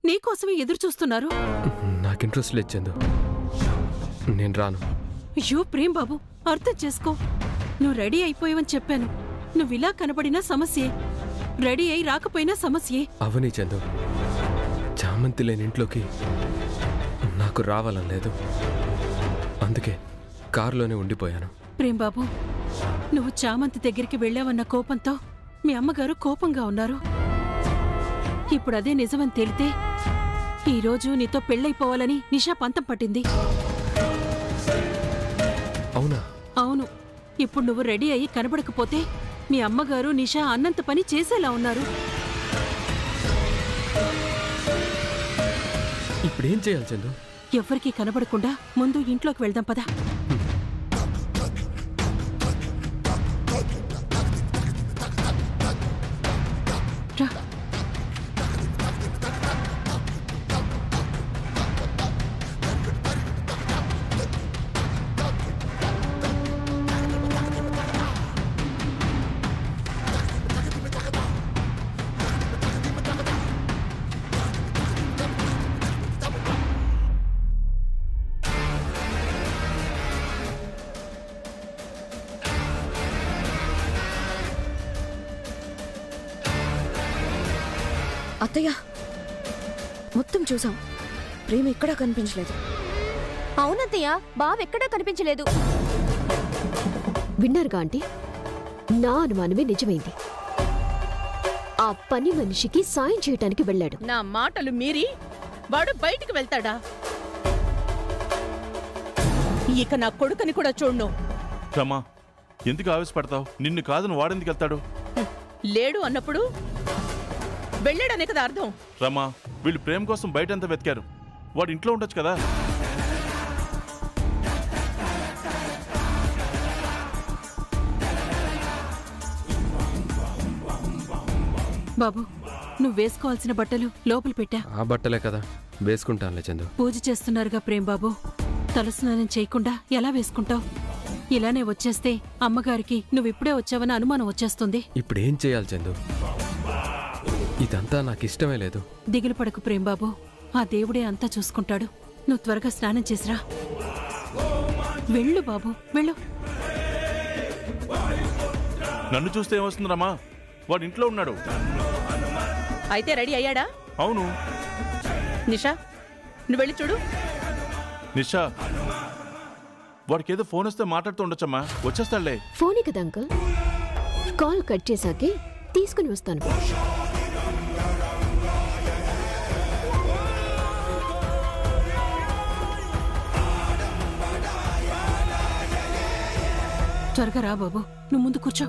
నీకోసమే ఎదురు చూస్తున్నారు. నాకు ఇంట్రెస్ట్ లేదు చందు, నేను రాను. అయ్యో ప్రేమ్ బాబు, అర్థం చేసుకో. నువ్వు రెడీ అయిపోయావని చెప్పాను. నువ్విలా కనబడినా సమస్యే, రెడీ అయి రాకపోయినా సమస్యే. అవని చందు, చామంతి లేని ఇంట్లోకి నాకు రావాలని లేదు, అందుకే కారులోనే ఉండిపోయాను. ప్రేమ్ బాబు, నువ్వు చామంతి దగ్గరికి వెళ్ళావన్న కోపంతో మీ అమ్మగారు కోపంగా ఉన్నారు. ఇప్పుడు అదే నిజమని తేలితే ఈరోజు నీతో పెళ్ళైపోవాలని నిషా పంతం పట్టింది. అవునా? అవును. ఇప్పుడు నువ్వు రెడీ అయ్యి కనబడకపోతే మీ అమ్మగారు నిషా అన్నంత పని చేసేలా ఉన్నారు. ఇప్పుడేం చేయాలి చందు? ఎవ్వరికీ కనబడకుండా ముందు ఇంట్లోకి వెళ్దాం పదా. రా. అత్తయ్య, మొత్తం చూసాం, ప్రేమ ఎక్కడా కనిపించలేదు. అవునత్తయ్య, బావెక్కడా కనిపించలేదు. విన్నారుగా ఆంటీ, నా అనుమానమే నిజమైంది. ఆ పని మనిషికి సాయం చేయటానికి వెళ్ళాడు. నా మాటలు మీరి వాడు బయటికి వెళ్తాడా? ఇక నా కొడుకని కూడా చూడ్ను. రమా, ఎందుకు ఆవేశపడతావు? నిన్ను కాదని వాడెందుకు వెళ్తాడు? లేడు అన్నప్పుడు వెళ్ళాడనే కదా అర్థం. రమా, వీళ్ళు ప్రేమ కోసం బయటంతా వెతికారు, వాడు ఇంట్లో ఉండొచ్చు కదా. బాబు, నువ్వు వేసుకోవాల్సిన బట్టలు లోపల పెట్టా. ఆ బట్టలే కదా వేసుకుంటానులే చందు. పూజ చేస్తున్నారుగా ప్రేమ్ బాబు, తలస్నానం చేయకుండా ఎలా వేసుకుంటావు? ఇలానే వచ్చేస్తే అమ్మగారికి నువ్విప్పుడే వచ్చావని అనుమానం వచ్చేస్తుంది. ఇప్పుడేం చేయాలి చందు? ఇదంతా నాకు ఇష్టమే లేదు. దిగులు పడకు ప్రేమ్ బాబు, ఆ దేవుడే అంతా చూసుకుంటాడు. నువ్వు త్వరగా స్నానం చేసిరా. వెళ్ళు బాబు, వెళ్ళు. నన్ను చూస్తే ఏమొస్తుంది రమా? వాడు ఇంట్లో ఉన్నాడు. అయితే రెడీ అయ్యాడా? అవును. నిషా, నువ్వు వెళ్ళి చూడు. నిషా, వాడికి ఏదో ఫోన్ వస్తే మాట్లాడుతూ ఉండొచ్చమ్మా, వచ్చేస్తాడులే. ఫోనే కదా అంకుల్, కాల్ కట్ చేశాకే తీసుకుని వస్తాను. త్వరగా రా బాబు, నువ్వు ముందు కూర్చో.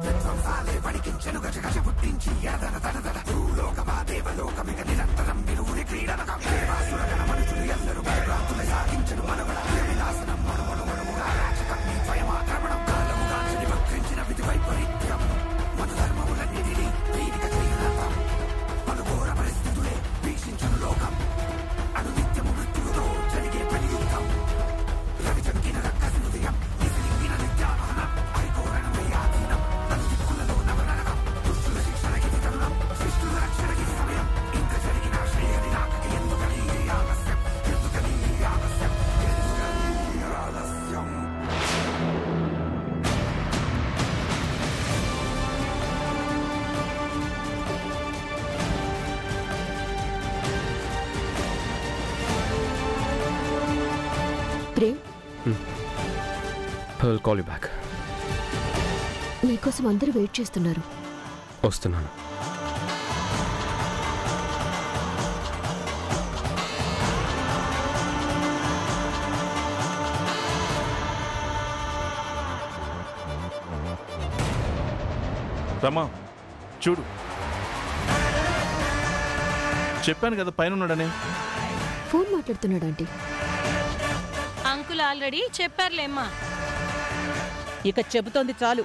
Prem, I'll call you back. నీకోసం అందరూ వెయిట్ చేస్తున్నారు. వస్తున్నాను. రమా, చూడు, చెప్పాను కదా పైన ఉన్నాడని. ఫోన్ మాట్లాడుతున్నాడు ఆంటీ. Uncle already చెప్పారులేమ్మా. ఇక చెబుతోంది చాలు.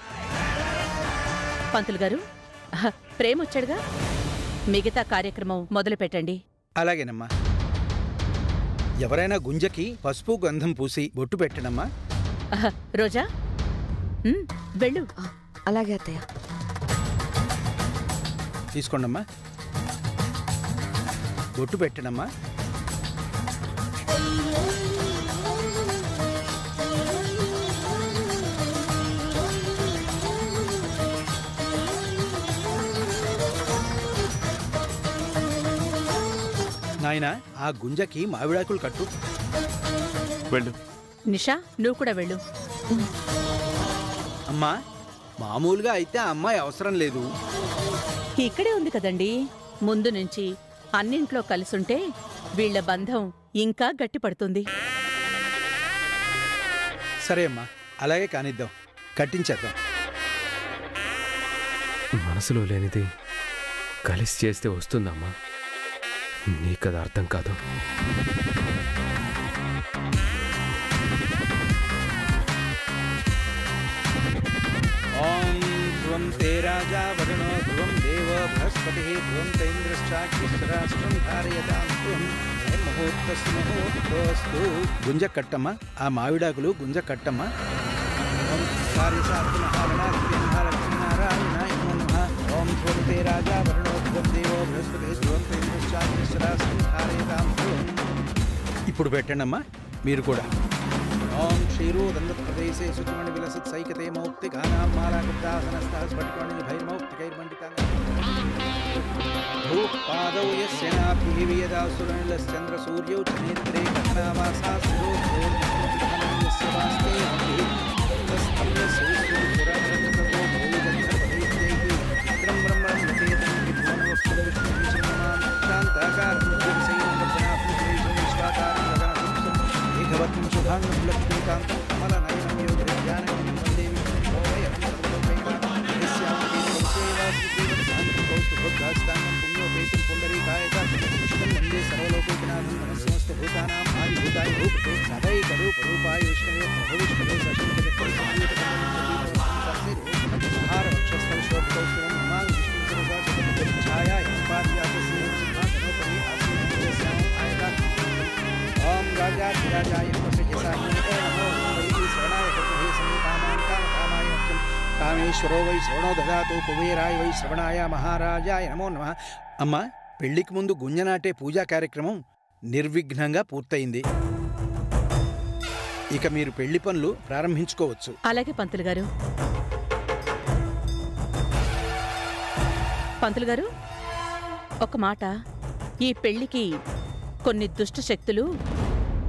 పంతులు గారు, ప్రేమ వచ్చాడుగా, మిగతా కార్యక్రమం మొదలు పెట్టండి. అలాగేనమ్మా. ఎవరైనా గుంజకి పసుపు గంధం పూసి బొట్టు పెట్టనమ్మా. రోజా, వెళ్ళు. అలాగే అత్తయ్య. తీసుకోండమ్మా. బొట్టు పెట్టనమ్మా. నాయనా, ఆ గుంజకి మావిడాకులు కట్టు. వెళ్ళు. నిషా నువ్వు కూడా వెళ్ళు. అమ్మా, మామూలుగా అయితే ఆ అమ్మాయి అవసరం లేదు. ఇక్కడే ఉంది కదండి. ముందు నుంచి అన్నింట్లో కలిసుంటే వీళ్ల బంధం ఇంకా గట్టిపడుతుంది. సరే అమ్మా, అలాగే కానిద్దాం, కట్టించేద్దాం. మనసులో లేనిది కలిసి చేస్తే వస్తుందమ్మా. నీకది అర్థం కాదు. ఓం ధ్రువం తే రాజా వరుణో ధ్రువం దేవ బృహస్పతి ధ్రువం తైంద్రశ్చాగ్నిశ్చరాష్ట్రం ధారయతాం ధ్రువం ముహూర్తస్సు ముహూర్తోస్తు. గుంజ కట్టమ్మా, ఆ మావిడాకులు గుంజ కట్టమ్మా. ఓం ధ్రువం తే రాజా వరుణో ధ్రువం దేవో బృహస్పతి ధ్రువం తైంద్రశ్చాగ్నిశ్చరాష్ట్రం ధారయతాం ధ్రువం. ఇప్పుడు పెట్టండమ్మా మీరు కూడా. ఓం క్షీరోదండప్రదేశే శుచిమణి విలసత్ సైకతే మౌక్తికానాం మాలాగుప్తాసనస్తాస్ఫటికమణి భైర్మౌక్తికైర్మండితాం భూపాదౌ యస్య నాభిః వియదాసురనిలశ్చంద్ర సూర్యౌ చ నేత్రే కథనావాసా శిరోర్యస్య వాస్తే తస్తమ్యస్య విశ్వసురభరతతో భూయగంధర్వదైత్యైః చిత్రం బ్రహ్మణం నటేతం విభువనవక్షుల విష్ణువిష్ణుమాం శాంతాకారం జ్యోతిషైర్మజ్జనాభూషణేషు నిష్కాకారం గగనసంసం ఏకవత్నం శుభాంగం లక్ష్మీకాంతం కమలనయనం యోగజ్ఞానం వందే విష్ణుభోమయం సర్వలోకైకాం యస్యాం పుణ్యోపేతం పుండరీకాయతం వందే సర్వలోకైకనాథం నమస్సమస్త భూతానాం ఆదిభూతాయ భూపతే సదైకరూపరూపాయ విష్ణవే ప్రభు విష్ణవే సశంకరహారవక్షస్థలశోభికౌస్తవం నమామి విష్ణు సరసాఛాయాయ పార్యాతస్య సింహాసనోపరి ఆసీనం ఆయతా. ఓం రాజాధిరాజాయ ప్రసజ్జసాహినే నమో వై శ్రవణాయ ప్రతిభే సమీకామాన్ కామకామాయ మఖ్యం కామేశ్వరో వై శ్రవణో దదాతు కుబేరాయ వై శ్రవణాయ మహారాజాయ నమో నమః. అమ్మ, పెళ్లికి ముందు గుంజనాటే పూజా కార్యక్రమం నిర్విఘ్నంగా పూర్తయింది. ఇక మీరు పెళ్లి పనులు ప్రారంభించుకోవచ్చు. అలాగే పంతులు గారు. పంతులు గారు, ఒక మాట. ఈ పెళ్లికి కొన్ని దుష్ట శక్తులు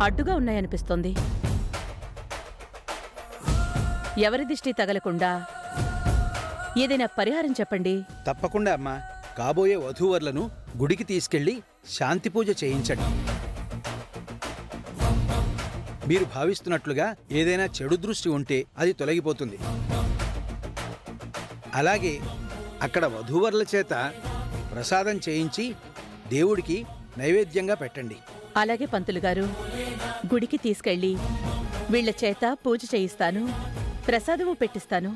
అడ్డుగా ఉన్నాయనిపిస్తోంది. ఎవరి దిష్టి తగలకుండా ఏదైనా పరిహారం చెప్పండి. తప్పకుండా అమ్మా. కాబోయే వధూవరులను గుడికి తీసుకెళ్లి శాంతి పూజ చేయించండి. మీరు భావిస్తున్నట్లుగా ఏదైనా చెడు దృష్టి ఉంటే అది తొలగిపోతుంది. అలాగే అక్కడ వధూవరుల చేత ప్రసాదం చేయించి దేవుడికి నైవేద్యంగా పెట్టండి. అలాగే పంతులు గారు. గుడికి తీసుకెళ్ళి వీళ్ల చేత పూజ చేయిస్తాను, ప్రసాదము పెట్టిస్తాను.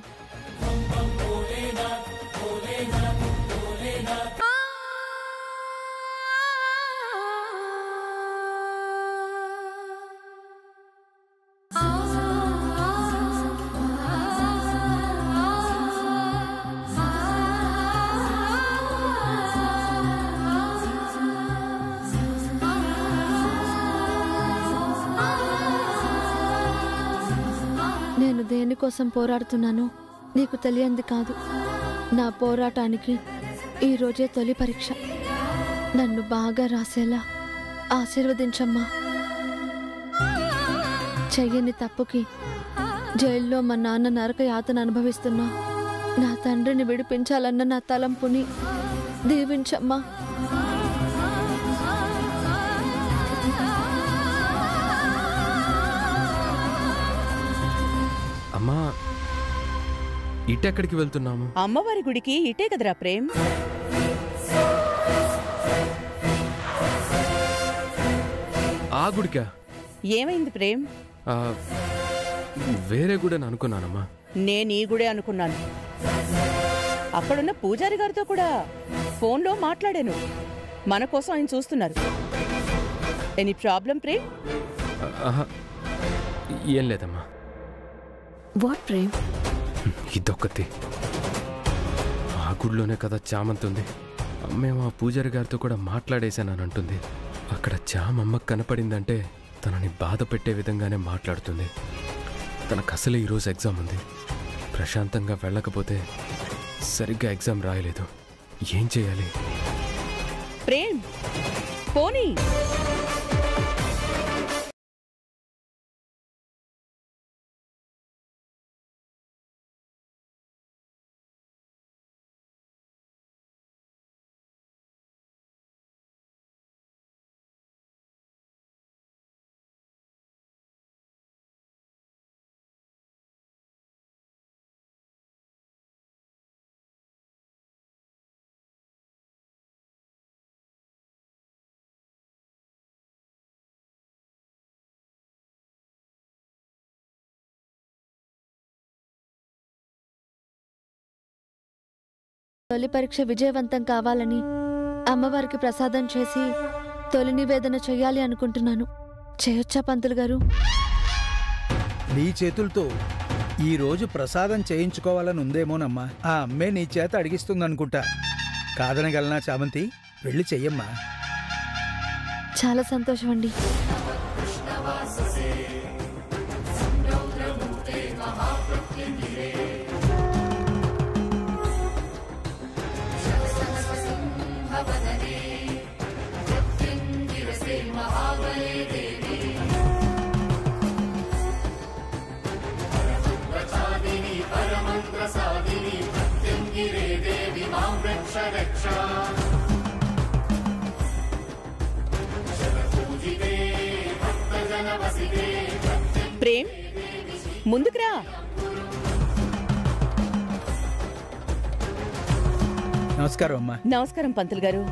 నేను దేనికోసం పోరాడుతున్నానో నీకు తెలియంది కాదు. నా పోరాటానికి ఈరోజే తొలి పరీక్ష. నన్ను బాగా రాసేలా ఆశీర్వదించమ్మా. చెయ్యని తప్పుకి జైల్లో మా నాన్న నరక యాతన అనుభవిస్తున్నా. నా తండ్రిని విడిపించాలన్న నా తలంపుని దీవించమ్మా. అమ్మా, ఇటెక్కడికి వెళ్తున్నాము? అమ్మవారి గుడికి ఇటే కదరా ప్రేమ్. ఆ గుడికా? ఏమైంది ప్రేమ్? వేరే గుడని అనుకున్నానమ్మా. నేను ఈ గుడే అనుకున్నాను. అక్కడున్న పూజారి గారితో కూడా ఫోన్లో మాట్లాడాను. మన కోసం ఆయన చూస్తున్నారు. Any problem Prem? ఏం లేదమ్మా. వాట్ ప్రేమ్? ఇదొక్కటి. ఆ గుడిలోనే కదా చామంతి ఉంది. మేము ఆ పూజారి గారితో కూడా మాట్లాడేశానని అంటుంది. అక్కడ చామ్ అమ్మకు కనపడిందంటే తనని బాధ పెట్టే విధంగానే మాట్లాడుతుంది. తనకు అసలు ఈరోజు ఎగ్జామ్ ఉంది. ప్రశాంతంగా వెళ్ళకపోతే సరిగ్గా ఎగ్జామ్ రాయలేదు. ఏం చేయాలి? ప్రేమ్ పోనీ తొలి పరీక్ష విజయవంతం కావాలని అమ్మవారికి ప్రసాదం చేసి తొలి నివేదన చెయ్యాలి అనుకుంటున్నాను. చేయొచ్చా పంతులు గారు? నీ చేతులతో ఈ రోజు ప్రసాదం చేయించుకోవాలని ఉందేమోనమ్మా. ఆ అమ్మే నీ చేత అడిగిస్తుందనుకుంటా. కాదనగలనా చామంతి? వెళ్ళి చెయ్యమ్మా. చాలా సంతోషం అండి. ప్రేమ్ ముందుకురా. నమస్కారం అమ్మా. నమస్కారం పంతులు గారు.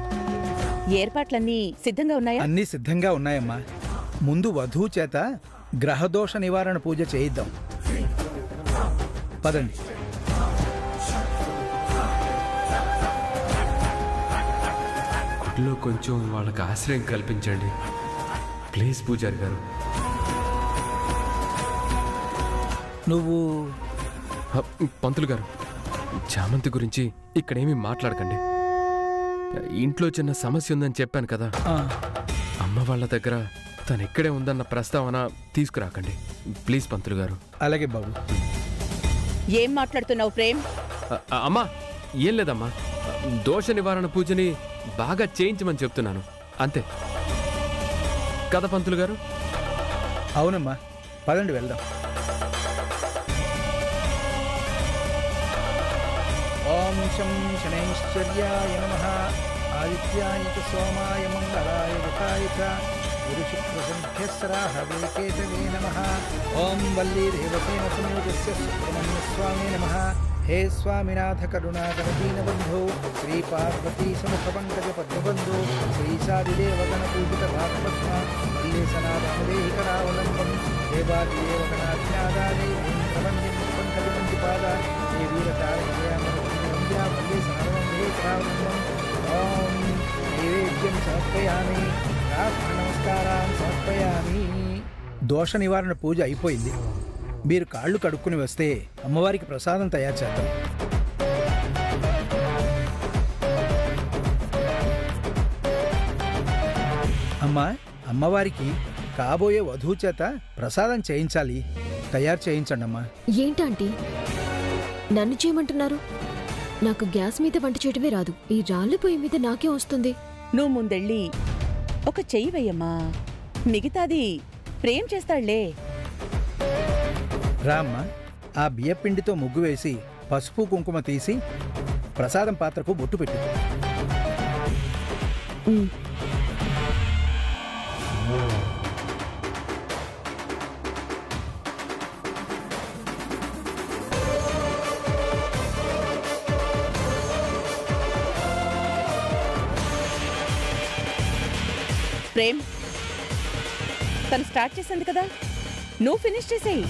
ఏర్పాట్లన్నీ సిద్ధంగా ఉన్నాయా? అన్నీ సిద్ధంగా ఉన్నాయమ్మా. ముందు వధువు చేత గ్రహదోష నివారణ పూజ చేయిద్దాం. పదండి. గుడిలో కొంచెం వాళ్ళకి ఆశ్రయం కల్పించండి ప్లీజ్ పూజారి గారు. నువ్వు పంతులు గారు, చామంతి గురించి ఇక్కడేమీ మాట్లాడకండి. ఇంట్లో చిన్న సమస్య ఉందని చెప్పాను కదా. అమ్మ వాళ్ళ దగ్గర తను ఇక్కడే ఉందన్న ప్రస్తావన తీసుకురాకండి ప్లీజ్ పంతులు గారు. అలాగే బాబు. ఏం మాట్లాడుతున్నావు ప్రేమ్? అమ్మా ఏం లేదమ్మా, దోష నివారణ పూజని బాగా చేయించమని చెప్తున్నాను అంతే కదా పంతులు గారు. అవునమ్మా, పదండి వెళ్దాం. ఓం శం శనైశ్వర్యాయ నమః ఆదిత్యాయ చ సోమాయ మంగళాయ వృతాయ చ గురుశుక్రసంఖ్యస్రాహవేకేతవే నమః. ఓం వల్లీదేవసేన సంయుగస్య సుబ్రహ్మణ్యస్వామి నమః. हे स्वामिनाथ करुणाकर दीनबंधो श्री पार्वती समुख पंकज पद्मबंधो श्री सादिदेव गणपूजित भागवत्म मल्लेशनाथदेहि करावलंबम देवादिदेव गणाधिनादादे इंद्रवंद्यं पंकजवंदिपादा हे वीरतारण्या मल्लेशनाथदेहि करावलंबम. ओम नैवेद्यं समर्पयामि, प्रार्थना नमस्कारान् समर्पयामि. దోష నివారణ పూజ అయిపోయింది. మీరు కాళ్ళు కడుక్కుని వస్తే అమ్మవారికి ప్రసాదం తయారు చేద్దాం. అమ్మా, అమ్మవారికి కాబోయే వధువు చేత ప్రసాదం చేయించాలి. తయారు చేయించండి అమ్మా. ఏంటంటీ నన్ను చేయమంటున్నారు? నాకు గ్యాస్ మీద వంట చేయటమే రాదు. ఈ రాళ్ళ పొయ్యి మీద నాకే వస్తుంది. నువ్వు ముందెళ్ళి ఒక చెయ్యి వెయ్యమ్మా, మిగతాది ప్రేమ్ చేస్తాడులే. రామ్మ, ఆ బియ్యపిండితో ముగ్గు వేసి పసుపు కుంకుమ తీసి ప్రసాదం పాత్రకు బొట్టు పెట్టు. ప్రేమ్ తను స్టార్ట్ చేసింది కదా, నువ్వు ఫినిష్ చేసేయి.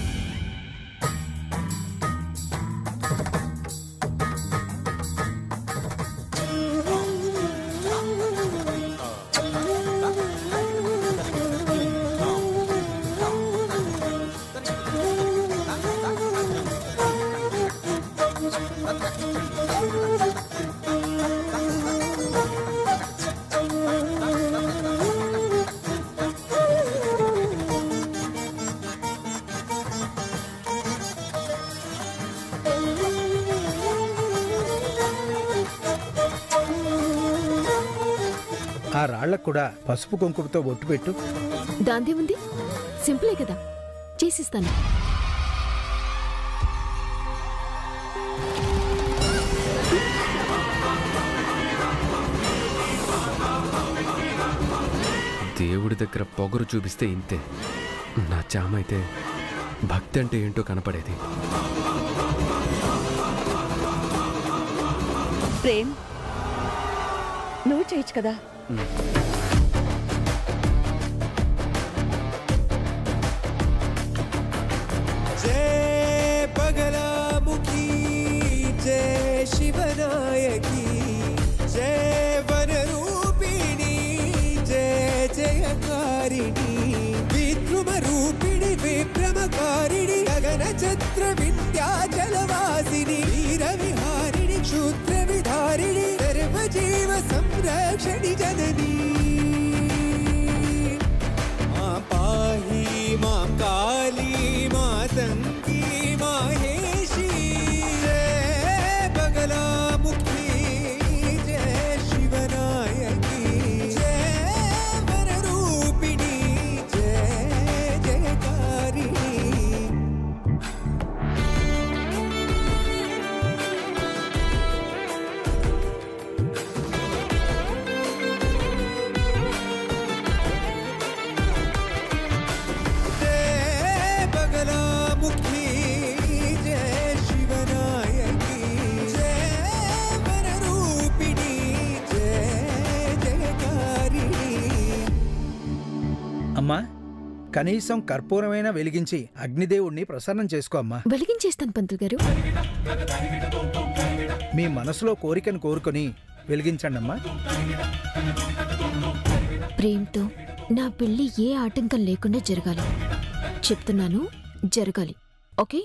రాళ్లకు కూడా పసుపు కుంకుమతో బొట్టు పెట్టు. దాందేముంది, సింపులే కదా, చేసిస్తాను. దేవుడి దగ్గర పొగరు చూపిస్తే ఇంతే. నా చామైతే భక్తి అంటే ఏంటో కనపడేది. ప్రేమ్, నువ్వు చేయొచ్చు కదా. जय बगलामुखी, जय शिवनायकी, जय वनरूपिणी, जय जयकारिणी, विद्रुमरूपिणी विक्रमकारिणी, गगनचत्र विन्ध्याचलवासिनी, वीरविहारिणि क्षुद्रविधारिणि, सर्वजीव संरक्षणि जननी. मां पाहि मां काली मातंगी माहेशी, जय बगलामुखी, जय शिवनायकी, जय वनरूपिणी, जय जयकारिणी. जय बगलामुखी, जय शिवनायकी, जय वनरूपिणी, जय जयकारिणी. అమ్మా, కనీసం కర్పూరమైనా వెలిగించి అగ్నిదేవుణ్ణి ప్రసన్నం చేసుకో అమ్మా. వెలిగించేస్తాను పంతులు గారు. మీ మనసులో కోరికను కోరుకొని వెలిగించండి అమ్మా. ప్రేమ్తో నా పెళ్లి ఏ ఆటంకం లేకుండా జరగాలి. చెప్తున్నాను, జరగాలి. ఓకే?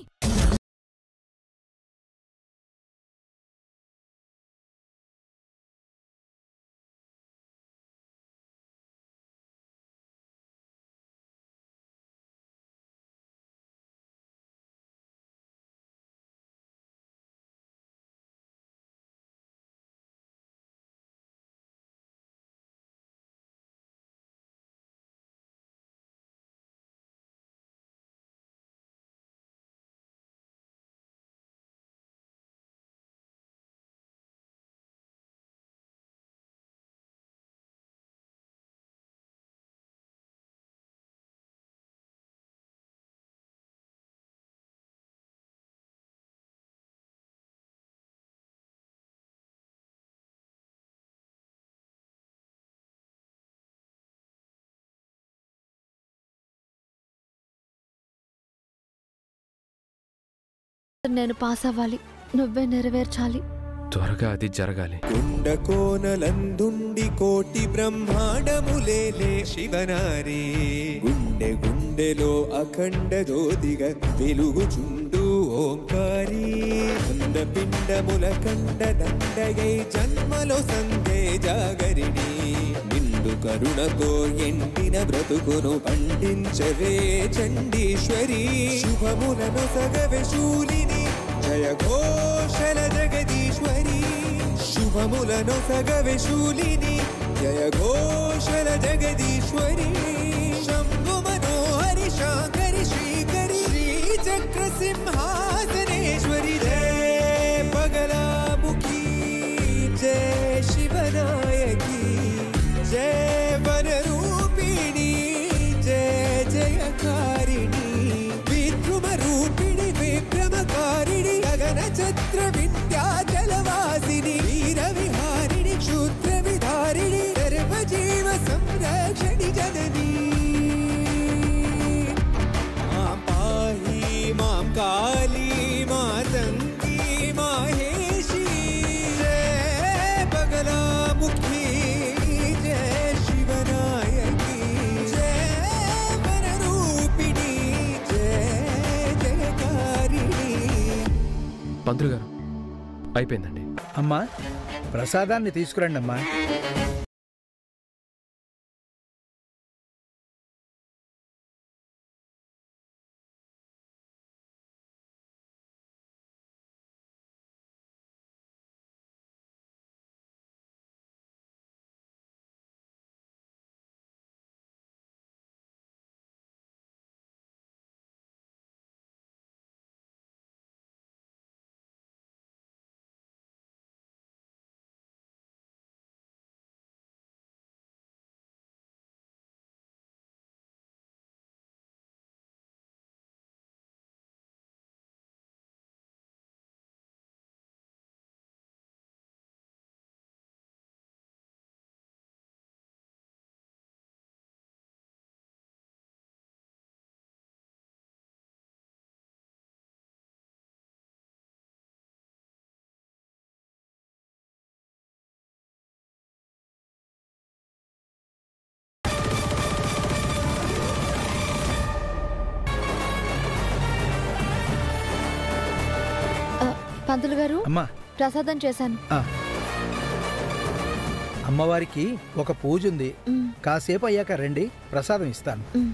నేను పాస్ అవ్వాలి, నువ్వే నెరవేర్చాలి. త్వరగా అది జరగాలి. కుండకోనలందుండి కోటి బ్రహ్మాండములేలే శివనారి, గుండె గుండెలో అఖండ జ్యోతిగా వెలుగుచుండు ఓంకారి, అండపిండముల కండ దండగై జన్మలో సందే జాగరిణి, నిండు కరుణతో ఎండిన బ్రతుకును పండించవే చండీశ్వరి, శుభములను సగవే శూలిని, జయ ఘోషల జగదీశ్వరి, శుభములను సగవే శూలిని, జయ ఘోషల జగదీశ్వరి, శంభు మనోహరి శాంకరి శ్రీకరి, శ్రీచక్ర సింహాసనేశ్వరి, జయ బగలాముఖి, జయ శివనాయకి, జయ వనరూపిణి, జయ జయకారిణి, విద్రుమరూపిణి విక్రమకారిణి, గగనచత్ర విద్యాచలవాసిని, వీరవిహారిణి క్షుద్రవిధారిణి, సర్వజీవ సంరక్షణి జననీ. మాం పాహి మాం కాళీ మాతంగి మాహేషి, జయ బగలాముఖి, జయ శివనాయకి, జయ వనరూపిణి, జయ జయకారిణి. పంతులు గారు, అయిపోయిందండి. అమ్మా, ప్రసాదాన్ని తీసుకురండి అమ్మా. పంతులు గారు అమ్మా ప్రసాదం చేశాను. అమ్మవారికి ఒక పూజ ఉంది, మ్, కాసేపు అయ్యాక రండి, ప్రసాదం ఇస్తాను. మ్.